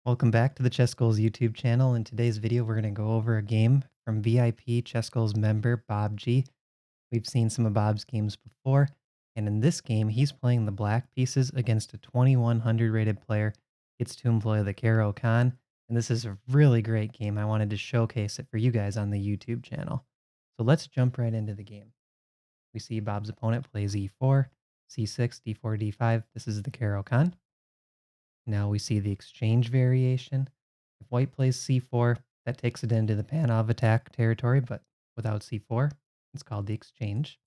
Welcome back to the ChessGoals YouTube channel. In today's video, we're going to go over a game from VIP ChessGoals member Bob G. We've seen some of Bob's games before, and in this game, he's playing the black pieces against a 2100 rated player. Gets to employ the Caro-Kann, and this is a really great game. I wanted to showcase it for you guys on the YouTube channel. So let's jump right into the game. We see Bob's opponent plays e4, c6, d4, d5. This is the Caro-Kann. Now we see the exchange variation. If white plays c4, that takes it into the Panov attack territory, but without c4, it's called the exchange.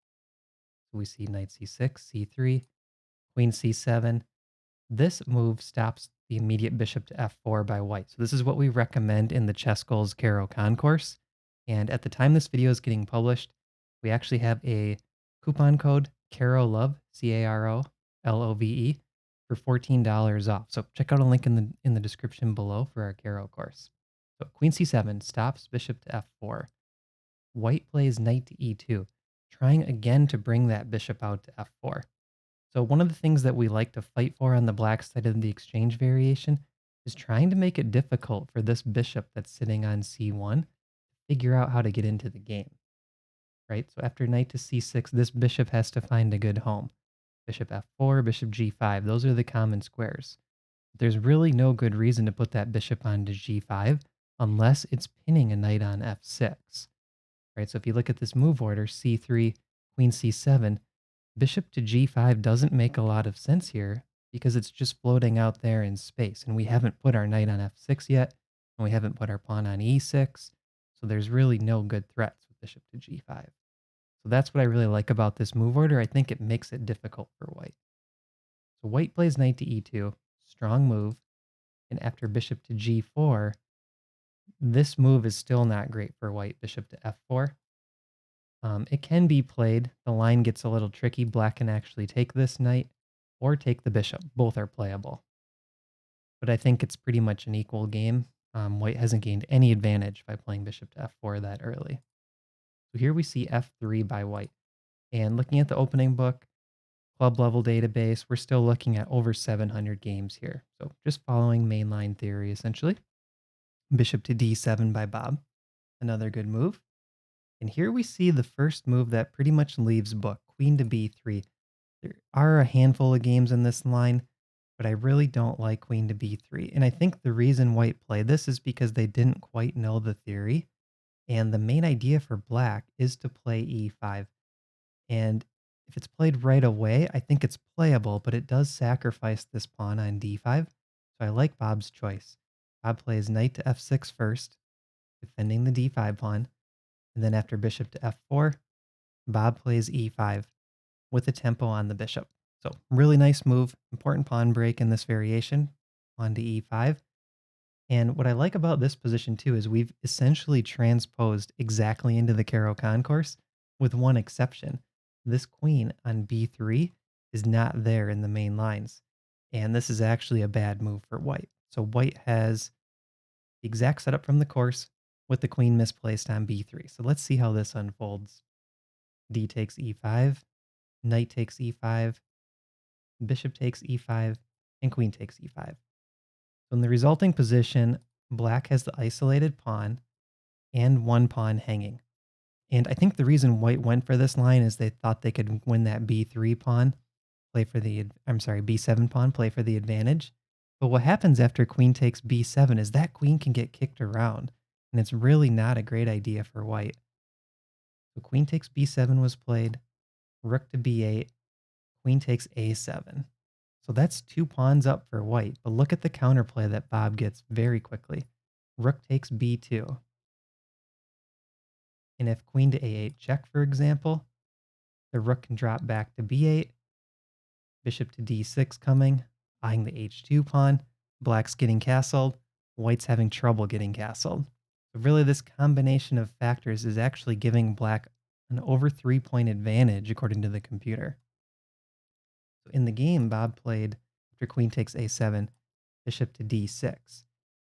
So we see knight c6, c3, queen c7. This move stops the immediate bishop to f4 by white. So this is what we recommend in the ChessGoals Caro-Kann course. And at the time this video is getting published, we actually have a coupon code CAROLOVE, CAROLOVE, for $14 off. So check out a link in the description below for our Caro course. So queen c7 stops bishop to f4. White plays knight to e2, trying again to bring that bishop out to f4. So one of the things that we like to fight for on the black side of the exchange variation is trying to make it difficult for this bishop that's sitting on c1 to figure out how to get into the game, right? So after knight to c6, this bishop has to find a good home. Bishop f4, bishop g5, those are the common squares. There's really no good reason to put that bishop onto g5 unless it's pinning a knight on f6, right? So if you look at this move order, c3, queen c7, bishop to g5 doesn't make a lot of sense here because it's just floating out there in space, and we haven't put our knight on f6 yet, and we haven't put our pawn on e6, so there's really no good threats with bishop to g5. So that's what I really like about this move order. I think it makes it difficult for white. So white plays knight to e2, strong move, and after bishop to g4, this move is still not great for white, bishop to f4. It can be played. The line gets a little tricky. Black can actually take this knight or take the bishop. Both are playable. But I think it's pretty much an equal game. White hasn't gained any advantage by playing bishop to f4 that early. So here we see f3 by white. And looking at the opening book, club level database, we're still looking at over 700 games here. So just following mainline theory, essentially. Bishop to d7 by Bob. Another good move. And here we see the first move that pretty much leaves book, queen to b3. There are a handful of games in this line, but I really don't like queen to b3. And I think the reason white played this is because they didn't quite know the theory. And the main idea for black is to play e5. And if it's played right away, I think it's playable, but it does sacrifice this pawn on d5. So I like Bob's choice. Bob plays knight to f6 first, defending the d5 pawn. And then after bishop to f4, Bob plays e5 with a tempo on the bishop. So really nice move, important pawn break in this variation, pawn to e5. And what I like about this position too is we've essentially transposed exactly into the Caro-Kann course with one exception. This queen on b3 is not there in the main lines. And this is actually a bad move for white. So white has the exact setup from the course with the queen misplaced on b3. So let's see how this unfolds. D takes e5, knight takes e5, bishop takes e5, and queen takes e5. So in the resulting position, black has the isolated pawn and one pawn hanging. And I think the reason white went for this line is they thought they could win that b3 pawn, b7 pawn, play for the advantage. But what happens after queen takes b7 is that queen can get kicked around, and it's really not a great idea for white. So queen takes b7 was played, rook to b8, queen takes a7. So that's two pawns up for white, but look at the counterplay that Bob gets very quickly. Rook takes b2. And if queen to a8 check, for example, the rook can drop back to b8, bishop to d6 coming, eyeing the h2 pawn, black's getting castled, white's having trouble getting castled. So really this combination of factors is actually giving black an over 3-point advantage according to the computer. So in the game, Bob played after queen takes a7, bishop to d6.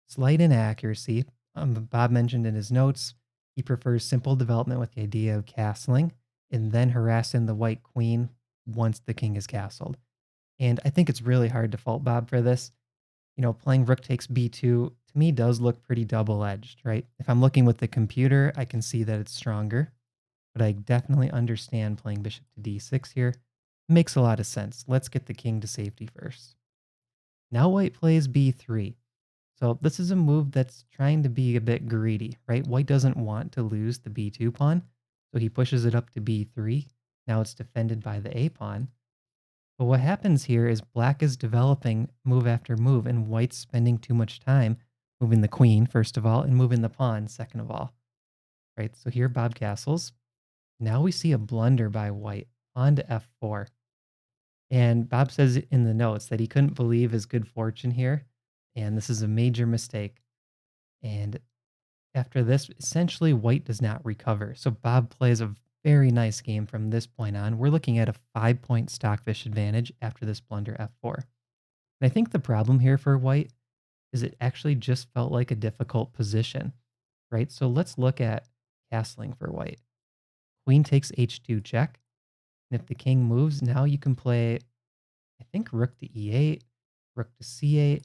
Slight inaccuracy. Bob mentioned in his notes he prefers simple development with the idea of castling and then harassing the white queen once the king is castled. And I think it's really hard to fault Bob for this. Playing rook takes b2 to me does look pretty double-edged, right? If I'm looking with the computer, I can see that it's stronger, but I definitely understand playing bishop to d6 here. Makes a lot of sense. Let's get the king to safety first. Now white plays b3. So this is a move that's trying to be a bit greedy, right? White doesn't want to lose the b2 pawn, so he pushes it up to b3. Now it's defended by the a pawn. But what happens here is black is developing move after move, and white's spending too much time moving the queen, first of all, and moving the pawn, second of all, right? So here, Bob castles. Now we see a blunder by white on to f4. And Bob says in the notes that he couldn't believe his good fortune here, and this is a major mistake. And after this, essentially, white does not recover. So Bob plays a very nice game from this point on. We're looking at a 5-point stockfish advantage after this blunder f4. And I think the problem here for white is it actually just felt like a difficult position, right? So let's look at castling for white. Queen takes h2 check. And if the king moves, now you can play, I think, rook to e8, rook to c8.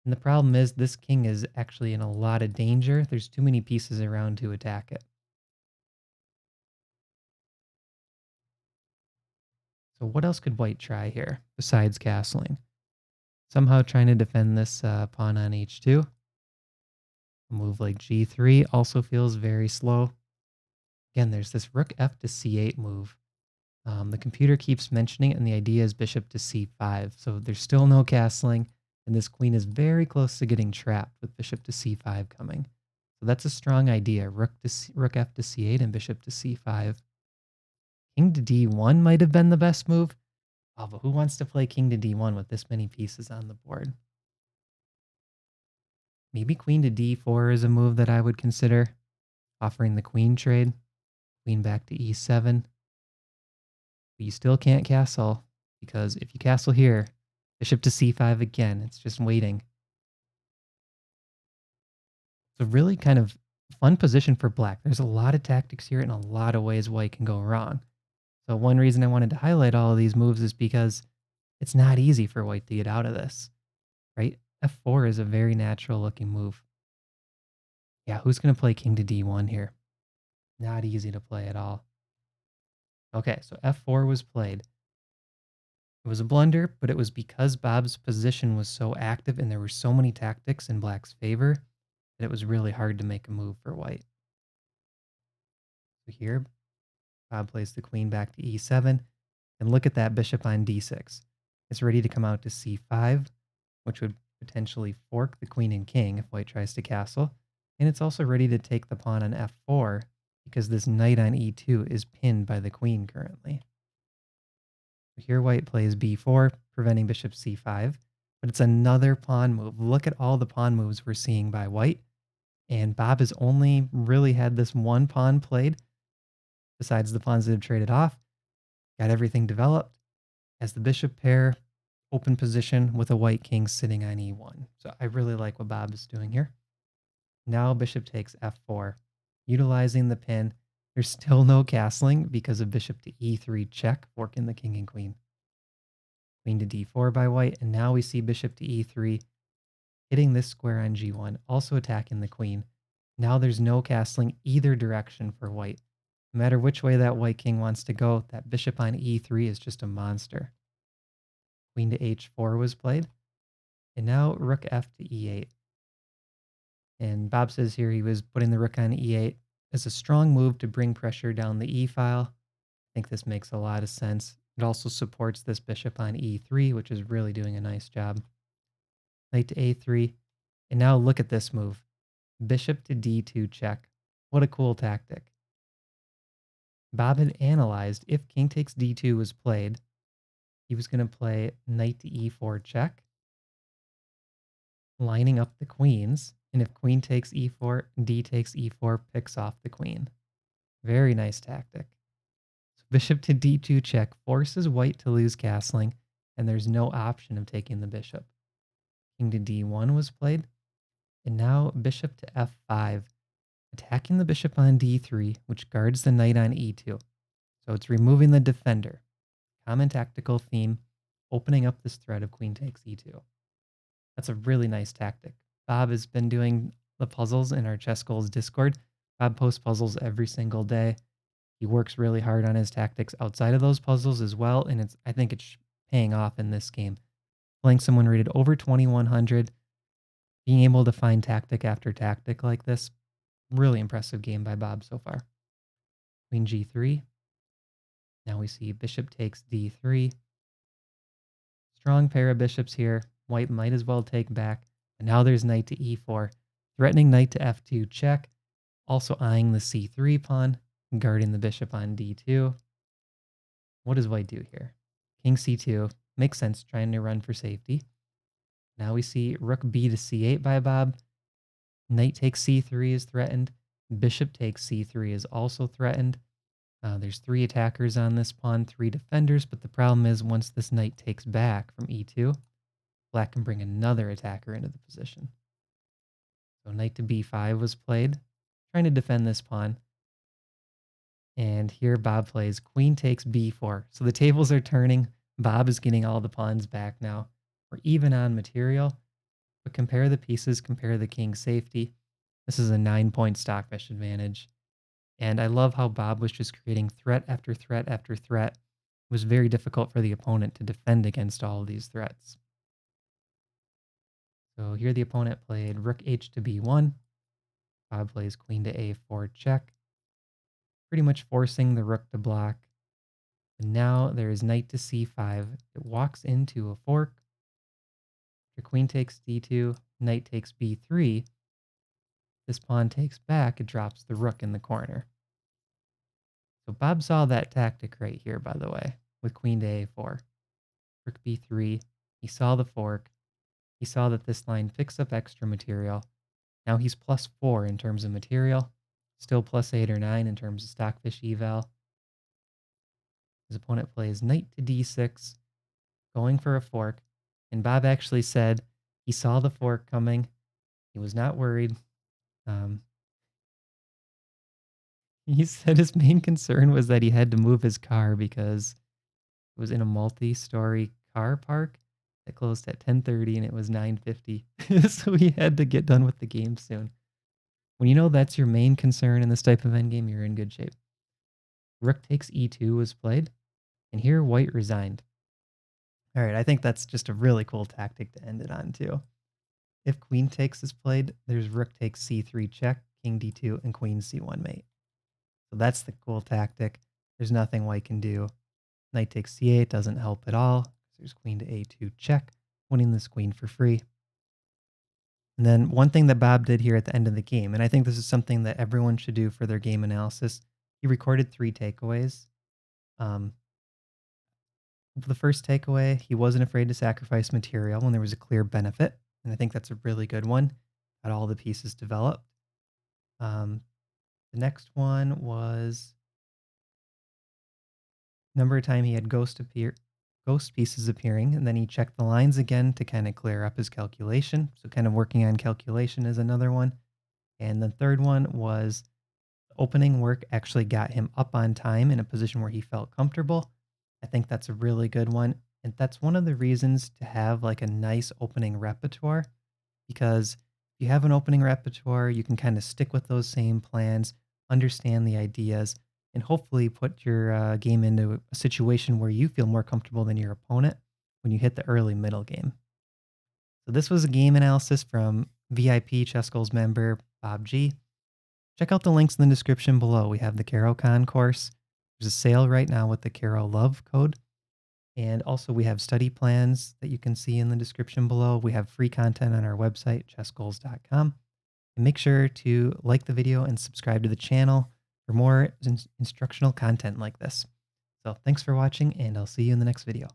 And the problem is this king is actually in a lot of danger. There's too many pieces around to attack it. So what else could white try here besides castling? Somehow trying to defend this pawn on h2. A move like g3 also feels very slow. Again, there's this rook f to c8 move. The computer keeps mentioning it, and the idea is bishop to c5. So there's still no castling, and this queen is very close to getting trapped with bishop to c5 coming. So that's a strong idea. Rook f to c8 and bishop to c5. King to d1 might have been the best move. Oh, but who wants to play king to d1 with this many pieces on the board? Maybe queen to d4 is a move that I would consider, offering the queen trade. Queen back to e7. But you still can't castle, because if you castle here, bishop to c5 again, it's just waiting. It's a really kind of fun position for black. There's a lot of tactics here and a lot of ways white can go wrong. So one reason I wanted to highlight all of these moves is because it's not easy for white to get out of this, right? f4 is a very natural looking move. Yeah, who's going to play king to d1 here? Not easy to play at all. Okay, so f4 was played. It was a blunder, but it was because Bob's position was so active and there were so many tactics in black's favor that it was really hard to make a move for white. So here, Bob plays the queen back to e7, and look at that bishop on d6. It's ready to come out to c5, which would potentially fork the queen and king if white tries to castle, and it's also ready to take the pawn on f4 because this knight on e2 is pinned by the queen currently. Here white plays b4, preventing bishop c5, but it's another pawn move. Look at all the pawn moves we're seeing by white, and Bob has only really had this one pawn played, besides the pawns that have traded off. Got everything developed as the bishop pair, open position with a white king sitting on e1. So I really like what Bob is doing here. Now bishop takes f4, utilizing the pin. There's still no castling because of bishop to e3 check, forking the king and queen. Queen to d4 by white, and now we see bishop to e3, hitting this square on g1, also attacking the queen. Now there's no castling either direction for white. No matter which way that white king wants to go, that bishop on e3 is just a monster. Queen to h4 was played, and now rook f to e8. And Bob says here he was putting the rook on e8 as a strong move to bring pressure down the e file. I think this makes a lot of sense. It also supports this bishop on e3, which is really doing a nice job. Knight to a3. And now look at this move. Bishop to d2 check. What a cool tactic. Bob had analyzed if king takes d2 was played, he was going to play knight to e4 check, lining up the queens. And if queen takes e4, d takes e4, picks off the queen. Very nice tactic. So bishop to d2 check forces white to lose castling, and there's no option of taking the bishop. King to d1 was played, and now bishop to f5, attacking the bishop on d3, which guards the knight on e2. So it's removing the defender. Common tactical theme, opening up this threat of queen takes e2. That's a really nice tactic. Bob has been doing the puzzles in our Chess Goals Discord. Bob posts puzzles every single day. He works really hard on his tactics outside of those puzzles as well, and I think it's paying off in this game. Playing someone rated over 2100, being able to find tactic after tactic like this, really impressive game by Bob so far. Queen g3. Now we see bishop takes d3. Strong pair of bishops here. White might as well take back. And now there's knight to e4, threatening knight to f2 check, also eyeing the c3 pawn, guarding the bishop on d2. What does white do here? King c2. Makes sense, trying to run for safety. Now we see rook b to c8 by Bob. Knight takes c3 is threatened. Bishop takes c3 is also threatened. There's 3 attackers on this pawn, 3 defenders, but the problem is once this knight takes back from e2, black can bring another attacker into the position. So knight to b5 was played, trying to defend this pawn. And here Bob plays queen takes b4. So the tables are turning. Bob is getting all the pawns back now. We're even on material, but compare the pieces, compare the king's safety. This is a 9-point stockfish advantage. And I love how Bob was just creating threat after threat after threat. It was very difficult for the opponent to defend against all of these threats. So here the opponent played rook h to b1. Bob plays queen to a4 check, pretty much forcing the rook to block. And now there is knight to c5. It walks into a fork. Your queen takes d2, knight takes b3. This pawn takes back, it drops the rook in the corner. So Bob saw that tactic right here, by the way, with queen to a4. Rook b3. He saw the fork. He saw that this line picks up extra material. Now he's +4 in terms of material, still +8 or 9 in terms of stockfish eval. His opponent plays knight to d6, going for a fork, and Bob actually said he saw the fork coming. He was not worried. He said his main concern was that he had to move his car because it was in a multi-story car park that closed at 10:30 and it was 9:50. So he had to get done with the game soon. When you know that's your main concern in this type of endgame, you're in good shape. Rook takes e2 was played, and here white resigned. All right, I think that's just a really cool tactic to end it on too. If queen takes is played, there's rook takes c3 check, king d2, and queen c1 mate. So that's the cool tactic. There's nothing white can do. Knight takes c8 doesn't help at all. There's queen to a2 check, winning this queen for free. And then one thing that Bob did here at the end of the game, and I think this is something that everyone should do for their game analysis, he recorded 3 takeaways. The first takeaway, he wasn't afraid to sacrifice material when there was a clear benefit, and I think that's a really good one. Got all the pieces developed. The next one was number of time he had ghost pieces appearing, and then he checked the lines again to kind of clear up his calculation. So kind of working on calculation is another one. And the third one was opening work actually got him up on time in a position where he felt comfortable. I think that's a really good one. And that's one of the reasons to have like a nice opening repertoire, because if you have an opening repertoire, you can kind of stick with those same plans, understand the ideas, and hopefully put your game into a situation where you feel more comfortable than your opponent when you hit the early middle game. So this was a game analysis from VIP ChessGoals member Bob G. Check out the links in the description below. We have the Caro-Kann course. There's a sale right now with the Caro Love code. And also we have study plans that you can see in the description below. We have free content on our website, chessgoals.com. And make sure to like the video and subscribe to the channel for more instructional content like this. So thanks for watching, and I'll see you in the next video.